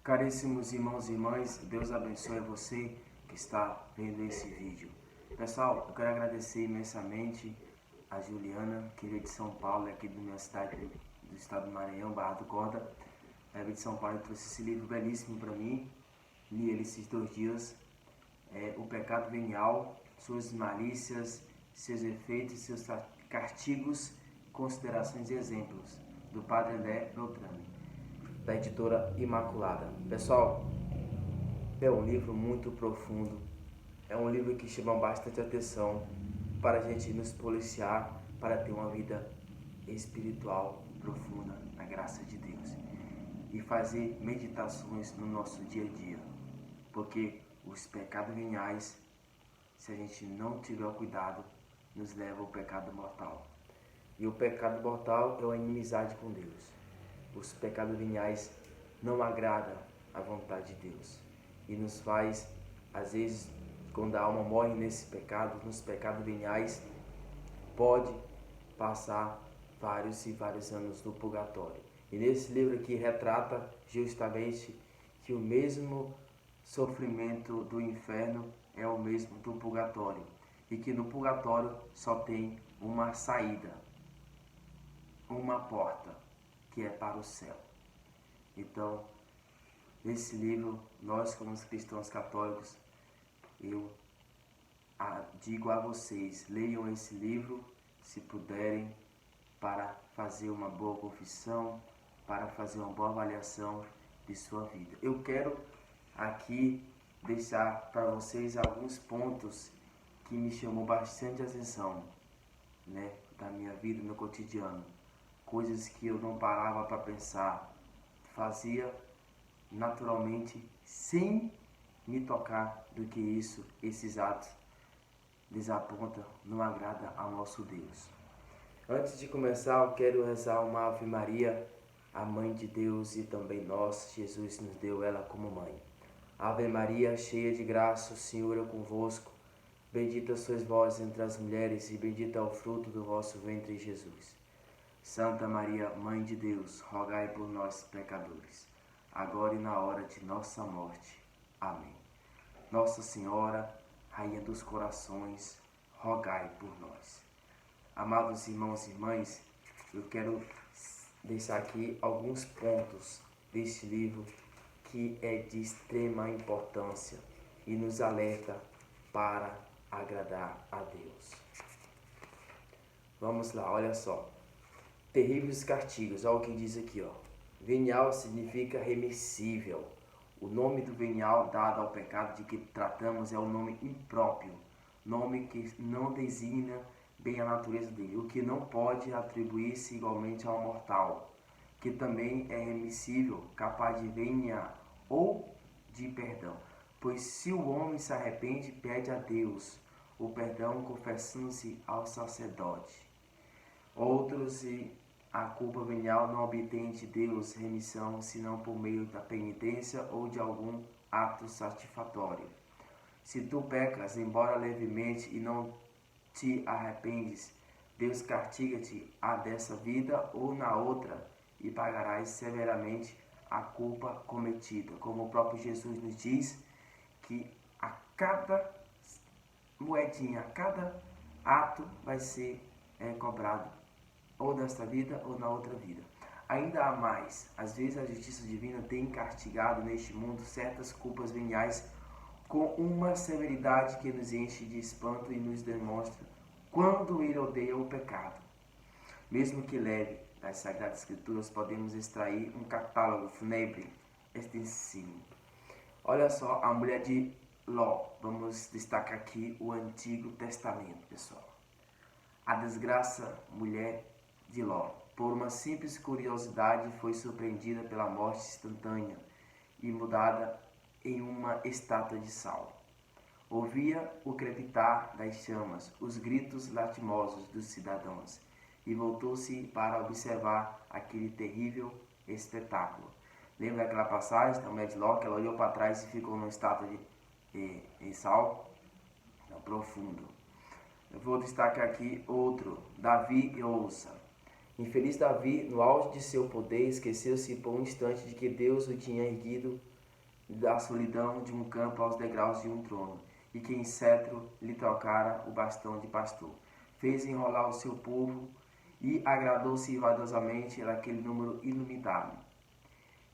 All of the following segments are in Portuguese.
Caríssimos irmãos e irmãs, Deus abençoe você que está vendo esse vídeo. Pessoal, eu quero agradecer imensamente a Juliana, que veio de São Paulo, aqui da minha cidade, do estado do Maranhão, Barra do Corda. Ela veio de São Paulo e trouxe esse livro belíssimo para mim. Li ele esses 2 dias. O Pecado Venial, suas malícias, seus efeitos, seus castigos, considerações e exemplos, do Padre André Beltrame, da editora Imaculada. Pessoal, é um livro muito profundo, é um livro que chama bastante atenção para a gente nos policiar, para ter uma vida espiritual profunda na graça de Deus e fazer meditações no nosso dia a dia, porque os pecados veniais, se a gente não tiver o cuidado, nos leva ao pecado mortal. E o pecado mortal é a inimizade com Deus. Os pecados veniais não agradam a vontade de Deus e nos faz, às vezes, quando a alma morre nesse pecado, nos pecados veniais, pode passar vários e vários anos no purgatório. E nesse livro aqui retrata justamente que o mesmo sofrimento do inferno é o mesmo do purgatório e que no purgatório só tem uma saída, uma porta, que é para o céu. Então, nesse livro, nós como cristãos católicos, eu digo a vocês, leiam esse livro, se puderem, para fazer uma boa confissão, para fazer uma boa avaliação de sua vida. Eu quero aqui deixar para vocês alguns pontos que me chamou bastante atenção, da minha vida, no cotidiano. Coisas que eu não parava para pensar, fazia naturalmente sem me tocar do que esses atos desapontam, não agrada ao nosso Deus. Antes de começar, eu quero rezar uma Ave Maria, a Mãe de Deus e também nós. Jesus nos deu ela como mãe. Ave Maria, cheia de graça, o Senhor é convosco. Bendita sois vós entre as mulheres e bendito é o fruto do vosso ventre, Jesus. Santa Maria, Mãe de Deus, rogai por nós, pecadores, agora e na hora de nossa morte. Amém. Nossa Senhora, Rainha dos Corações, rogai por nós. Amados irmãos e irmãs, eu quero deixar aqui alguns pontos deste livro que é de extrema importância e nos alerta para agradar a Deus. Vamos lá, olha só. Terríveis castigos, olha o que diz aqui, ó. Venial significa remissível. O nome do venial dado ao pecado de que tratamos é o nome impróprio, nome que não designa bem a natureza dele, o que não pode atribuir-se igualmente ao mortal, que também é remissível, capaz de venia ou de perdão. Pois se o homem se arrepende, pede a Deus o perdão confessando-se ao sacerdote. Outros, e a culpa venial não obtém de Deus remissão, senão por meio da penitência ou de algum ato satisfatório. Se tu pecas, embora levemente, e não te arrependes, Deus castiga-te a dessa vida ou na outra, e pagarás severamente a culpa cometida. Como o próprio Jesus nos diz, que a cada moedinha, a cada ato vai ser cobrado, ou nesta vida ou na outra vida. Ainda há mais, às vezes a justiça divina tem castigado neste mundo certas culpas veniais com uma severidade que nos enche de espanto e nos demonstra quando ele odeia o pecado. Mesmo que leve, das Sagradas Escrituras podemos extrair um catálogo fúnebre extensivo. Olha só, a mulher de Ló. Vamos destacar aqui o Antigo Testamento, pessoal. A desgraça mulher de Ló, por uma simples curiosidade, foi surpreendida pela morte instantânea e mudada em uma estátua de sal. Ouvia o crepitar das chamas, os gritos lastimosos dos cidadãos, e voltou-se para observar aquele terrível espetáculo. Lembra daquela passagem da mulher de Ló, que ela olhou para trás e ficou numa estátua de sal? Não, profundo. Eu vou destacar aqui outro, Davi e Ouça. Infeliz Davi, no auge de seu poder, esqueceu-se por um instante de que Deus o tinha erguido da solidão de um campo aos degraus de um trono, e que em cetro lhe trocara o bastão de pastor. Fez enrolar o seu povo e agradou-se vaidosamente daquele número ilimitado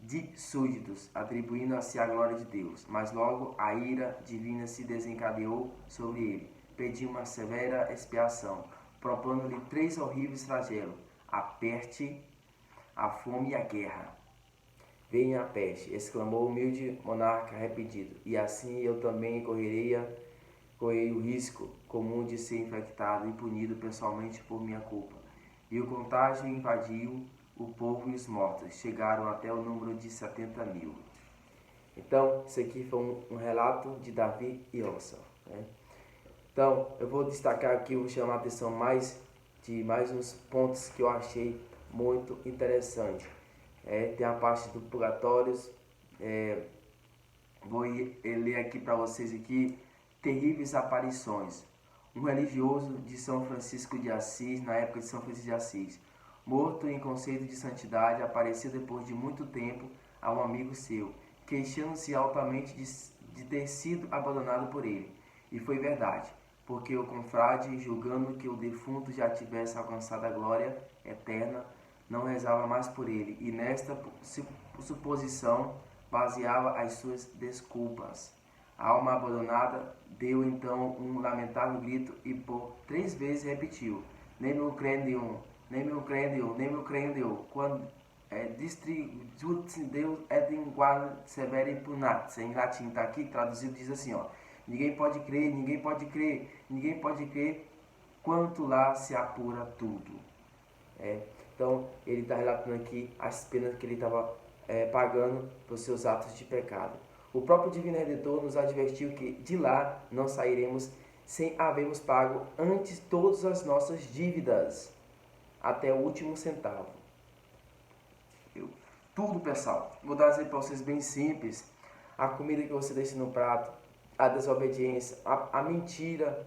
de súditos, atribuindo a si a glória de Deus. Mas logo a ira divina se desencadeou sobre ele, pediu uma severa expiação, propondo-lhe 3 horríveis flagelos: a peste, a fome e a guerra. Venha a peste, exclamou o humilde monarca arrependido, e assim eu também correi o risco comum de ser infectado e punido pessoalmente por minha culpa. E o contágio invadiu o povo e os mortos chegaram até o número de 70.000. Então, isso aqui foi um relato de Davi e Onça, né? Então, eu vou destacar aqui, vou chamar a atenção de mais uns pontos que eu achei muito interessante. Tem a parte do purgatórios, vou ler aqui para vocês aqui, terríveis aparições. Um religioso de São Francisco de Assis, na época de São Francisco de Assis, morto em conceito de santidade, apareceu depois de muito tempo a um amigo seu, queixando-se altamente de ter sido abandonado por ele. E foi verdade, porque o confrade, julgando que o defunto já tivesse alcançado a glória eterna, não rezava mais por ele, e nesta suposição baseava as suas desculpas. A alma abandonada deu então um lamentável grito e por 3 vezes repetiu: nem me crendo, nem me crendo, nem me crendo, quando distributus Deus et in quam severe punat. Em latim está aqui traduzido, diz assim, ó: ninguém pode crer, ninguém pode crer, ninguém pode crer, quanto lá se apura tudo. Então ele está relatando aqui as penas que ele estava pagando pelos seus atos de pecado. O próprio Divino Redentor nos advertiu que de lá não sairemos sem havermos pago antes todas as nossas dívidas, até o último centavo. Tudo, pessoal. Vou dar um exemplo para vocês bem simples. A comida que você deixa no prato, a desobediência, a mentira,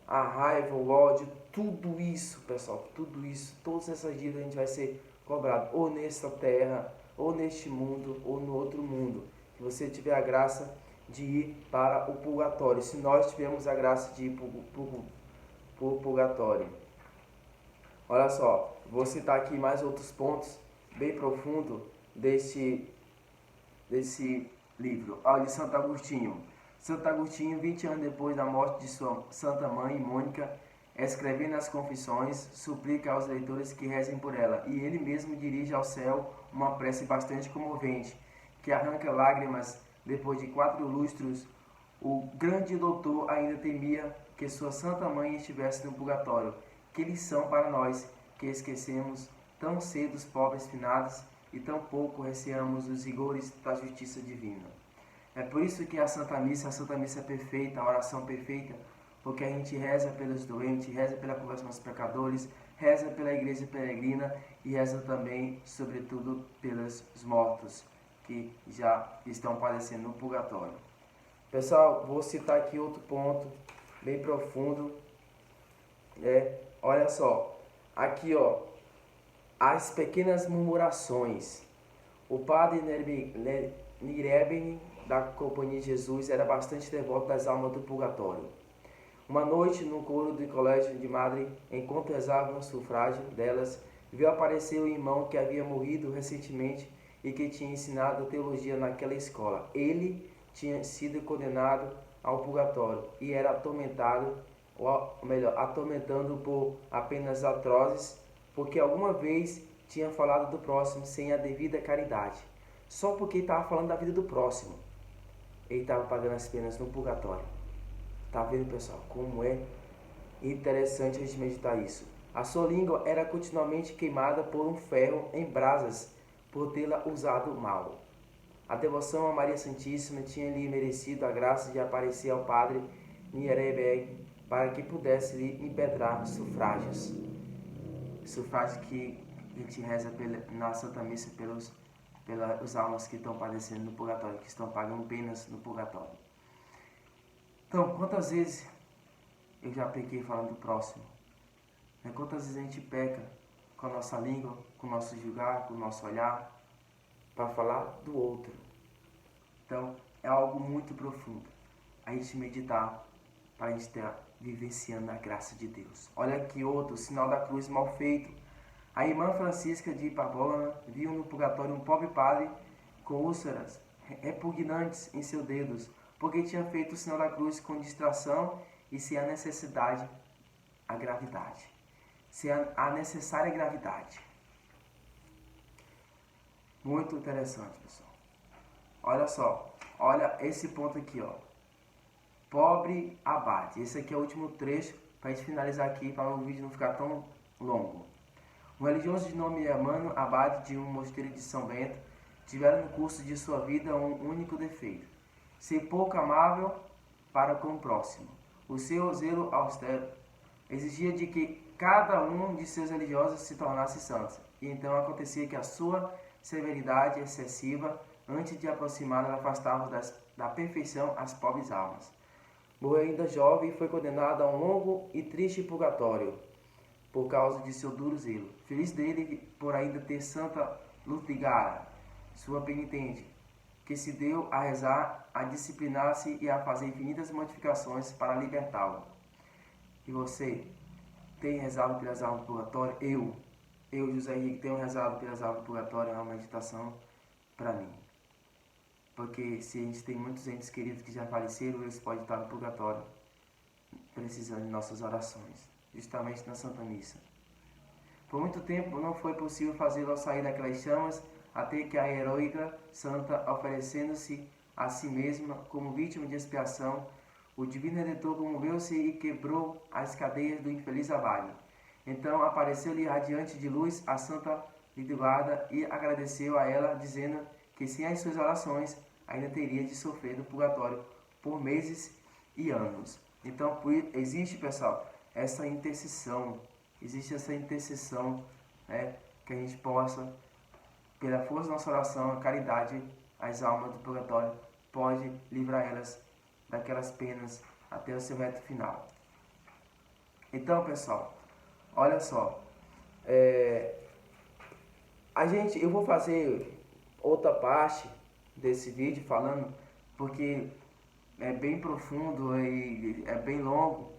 a raiva, o ódio, tudo isso, pessoal, tudo isso, todas essas dívidas a gente vai ser cobrado, ou nesta terra, ou neste mundo, ou no outro mundo. Que você tiver a graça de ir para o purgatório. Se nós tivermos a graça de ir para o purgatório. Olha só, vou citar aqui mais outros pontos bem profundos desse livro. Olha, de Santo Agostinho. Santo Agostinho, 20 anos depois da morte de sua santa mãe, Mônica, escrevendo as Confissões, suplica aos leitores que rezem por ela, e ele mesmo dirige ao céu uma prece bastante comovente, que arranca lágrimas. Depois de 4 lustros, o grande doutor ainda temia que sua santa mãe estivesse no purgatório. Que lição para nós, que esquecemos tão cedo os pobres finados e tão pouco receamos os rigores da justiça divina. É por isso que a Santa Missa é perfeita, a oração perfeita, porque a gente reza pelos doentes, reza pela conversão dos pecadores, reza pela igreja peregrina e reza também, sobretudo, pelos mortos que já estão padecendo no purgatório. Pessoal, vou citar aqui outro ponto bem profundo. Olha só, aqui ó, as pequenas murmurações. O padre Nireben da Companhia de Jesus era bastante devoto das almas do purgatório. Uma noite, no coro do colégio de Madre, enquanto rezava o sufrágio delas, viu aparecer o irmão que havia morrido recentemente e que tinha ensinado teologia naquela escola. Ele tinha sido condenado ao purgatório e era atormentado, ou melhor, atormentando por apenas atrozes, porque alguma vez tinha falado do próximo sem a devida caridade. Só porque estava falando da vida do próximo, ele estava pagando as penas no purgatório. Tá vendo, pessoal, como é interessante a gente meditar isso? A sua língua era continuamente queimada por um ferro em brasas, por tê-la usado mal. A devoção a Maria Santíssima tinha lhe merecido a graça de aparecer ao padre Nierebeg para que pudesse lhe impetrar sufrágios. Sufrágio que a gente reza na Santa Missa pelas almas que estão padecendo no purgatório, que estão pagando penas no purgatório. Então, quantas vezes eu já pequei falando do próximo? Quantas vezes a gente peca com a nossa língua, com o nosso julgar, com o nosso olhar, para falar do outro? Então, é algo muito profundo a gente meditar para a gente estar vivenciando a graça de Deus. Olha aqui outro, sinal da cruz mal feito. A irmã Francisca de Pabola viu no purgatório um pobre padre com úlceras repugnantes em seus dedos, porque tinha feito o sinal da cruz com distração e sem a necessidade, a gravidade. Sem a necessária gravidade. Muito interessante, pessoal. Olha só, olha esse ponto aqui, ó. Pobre abade. Esse aqui é o último trecho para a gente finalizar aqui, para o vídeo não ficar tão longo. Um religioso de nome Emmanuel, abade de um mosteiro de São Bento, tivera no curso de sua vida um único defeito: ser pouco amável para com o próximo. O seu zelo austero exigia de que cada um de seus religiosos se tornasse santo, e então acontecia que a sua severidade excessiva, antes de aproximá-los, afastava da perfeição as pobres almas. Morreu ainda jovem e foi condenado a um longo e triste purgatório, por causa de seu duro zelo. Feliz dele por ainda ter Santa Ludgara, sua penitente, que se deu a rezar, a disciplinar-se e a fazer infinitas modificações para libertá-lo. E você tem rezado pelas almas do purgatório? Eu, José Henrique, tenho rezado pelas almas do purgatório, é uma meditação para mim. Porque se a gente tem muitos entes queridos que já faleceram, eles podem estar no purgatório, precisando de nossas orações, justamente na Santa Missa. Por muito tempo não foi possível fazê-lo sair daquelas chamas, até que a heroica santa, oferecendo-se a si mesma como vítima de expiação, o divino Redentor comoveu-se e quebrou as cadeias do infeliz abade. Então apareceu-lhe radiante de luz a Santa Lidgarda e agradeceu a ela, dizendo que sem as suas orações ainda teria de sofrer no purgatório por meses e anos. Então existe, pessoal, essa intercessão, né, que a gente possa, pela força da nossa oração, a caridade, as almas do purgatório, pode livrar elas daquelas penas até o seu reto final. Então, pessoal, olha só, eu vou fazer outra parte desse vídeo falando, porque é bem profundo e é bem longo,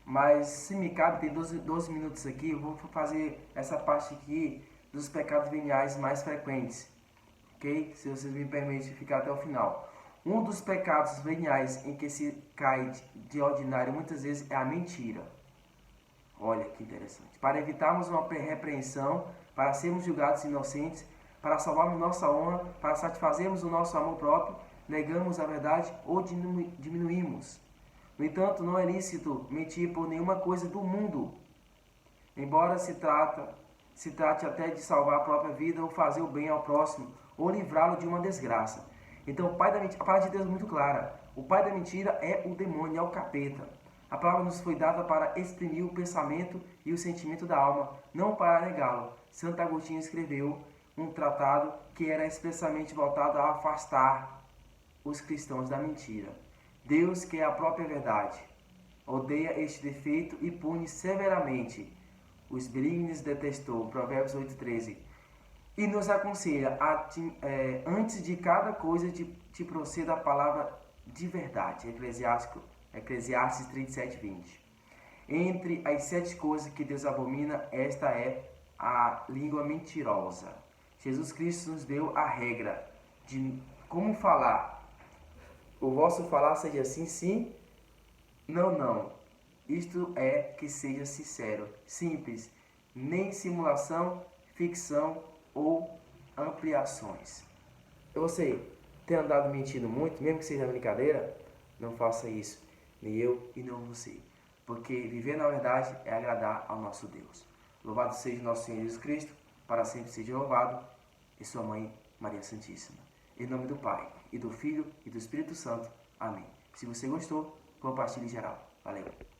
mas se me cabe, tem 12 minutos aqui, eu vou fazer essa parte aqui dos pecados veniais mais frequentes, ok? Se vocês me permitem ficar até o final. Um dos pecados veniais em que se cai de ordinário muitas vezes é a mentira. Olha que interessante. Para evitarmos uma repreensão, para sermos julgados inocentes, para salvarmos nossa honra, para satisfazermos o nosso amor próprio, negamos a verdade ou diminuímos. No entanto, não é lícito mentir por nenhuma coisa do mundo, embora se trate até de salvar a própria vida ou fazer o bem ao próximo ou livrá-lo de uma desgraça. Então, a palavra de Deus é muito clara. O pai da mentira é o demônio, é o capeta. A palavra nos foi dada para exprimir o pensamento e o sentimento da alma, não para negá-lo. Santo Agostinho escreveu um tratado que era expressamente voltado a afastar os cristãos da mentira. Deus, que é a própria verdade, odeia este defeito e pune severamente. Os benignos detestou, Provérbios 8,13. E nos aconselha, antes de cada coisa, te proceda a palavra de verdade. Eclesiastes 37:20. Entre as 7 coisas que Deus abomina, esta é a língua mentirosa. Jesus Cristo nos deu a regra de como falar. O vosso falar seja sim, sim, não, não. Isto é que seja sincero, simples, nem simulação, ficção ou ampliações. Você tem andado mentindo muito, mesmo que seja brincadeira, não faça isso, nem eu e não você. Porque viver na verdade é agradar ao nosso Deus. Louvado seja nosso Senhor Jesus Cristo, para sempre seja louvado, e sua mãe Maria Santíssima. Em nome do Pai, e do Filho, e do Espírito Santo. Amém. Se você gostou, compartilhe geral. Valeu!